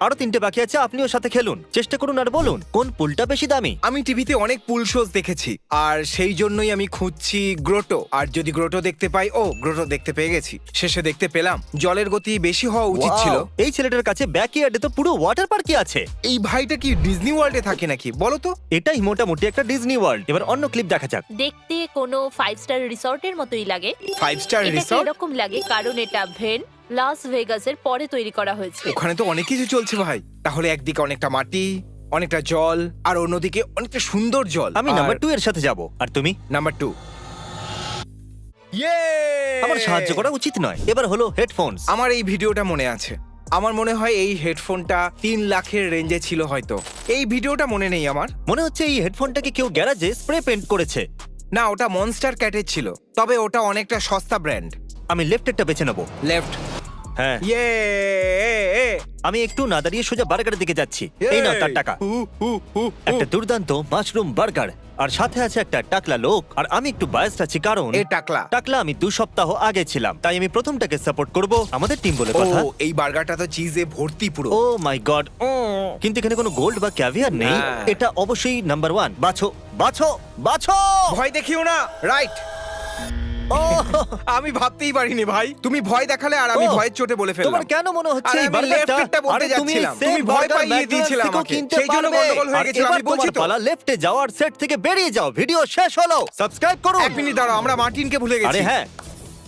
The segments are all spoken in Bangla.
আরো 3টে বাকি আছে, আপনিও সাথে খেলুন। চেষ্টা করুন আর বলুন কোন পুলটা বেশি দামি। আমি টিভিতে অনেক পুল শোজ দেখেছি আর সেই জন্যই আমি খুঁজছি গ্রোটো। আর যদি গ্রোটো দেখতে পাই, ও গ্রোটো দেখতে পেয়ে গেছি, শেষে দেখতে পেলাম। জলের গতি বেশি হওয়া উচিত ছিল। Wow! এই ছেলেটার কাছে ব্যাকইয়ার্ডে তো পুরো ওয়াটার পার্কই আছে। এই ভাইটা কি ডিজনি ওয়ার্ল্ডে থাকে নাকি বলো তো? এটাই মোটামুটি একটা ডিজনি ওয়ার্ল্ড। এবার অন্য ক্লিপ দেখা যাক। দেখতে কোনো 5 স্টার রিসর্টের মতোই লাগে। 5 স্টার এটা রিসর্ট? এরকম লাগে কারণ এটা লাস ভেগাসের পরে তৈরি করা হয়েছে। ওখানে তো অনেক কিছু চলছে ভাই। তাহলে একদিকে অনেকটা মাটি, অনেকটা জল, আর অন্যদিকে অনেকটা সুন্দর জল। আমি নাম্বার 2 এর সাথে যাব। আর তুমি? নাম্বার 2। ইয়ে! আমার সাহায্য করা উচিত নয়। এবার হলো হেডফোনস। আমার এই ভিডিওটা মনে আছে। আমার মনে হয় এই হেডফোনটা 3 লাখের রেঞ্জে ছিল হয়তো। এই ভিডিওটা মনে নেই আমার। মনে হচ্ছে এই হেডফোনটাকে কেউ গ্যারাজে স্প্রে পেইন্ট করেছে। না, ওটা মনস্টার ক্যাটের ছিল, তবে ওটা অনেকটা সস্তা ব্র্যান্ড। আমি লেফটেরটা বেছে নেবো। লেফট। হ্যাঁ, ইয়ে! আমি একটু না দাঁড়িয়ে সোজা বার্গারের দিকে যাচ্ছি। এই নাও তার টাকা। একটা দুর্দান্ত মাশরুম বার্গার, আর সাথে আছে একটা টাকলা লোক। আর আমি একটু বায়াসড আছি কারণ এ টাকলা। টাকলা আমি 2 সপ্তাহ আগে ছিলাম, তাই আমি প্রথমটাকে সাপোর্ট করব। আমাদের টিম বলে ও, কথা। এই বার্গারটা তো চিজে ভর্তি পুরো। ও মাই গড! কিন্তু এখানে কোনো গোল্ড বা ক্যাভিয়ার নেই। না। এটা অবশ্যই নাম্বার 1। বাছো বাছো বাছো! ভয় দেখিও না, রাইট? ও, আমি ভাবতেই পারিনি ভাই, তুমি ভয় দেখালে আর আমি ও, ভয়ের চোটে বলে ফেললাম। তোমার কেন মনে হচ্ছে আরে এই আমি বার্গারটা? লেফটটা বলতে আরে তুমি যাচ্ছিলাম, same তুমি ভয় বার্গার পাইয়ে দিয়েছিলে McDonald's থেকেও আমাকে, কিনতে সেই জন্য পারবে। গন্ডগোল হয়ে আর গেছিল, এবার আমি বলছি তোমার তো। পালা লেফটে যাওয়ার সেট থেকে বেরিয়ে যাও। ভিডিও শেষ হলো। সাবস্ক্রাইব করুন। 1 মিনিট দাঁড়াও, আমরা মার্টিনকে ভুলে আরে গেছি। হ্যাঁ,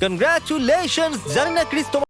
কনগ্রাচুলেশনস। জানি না ক্রিস তোমার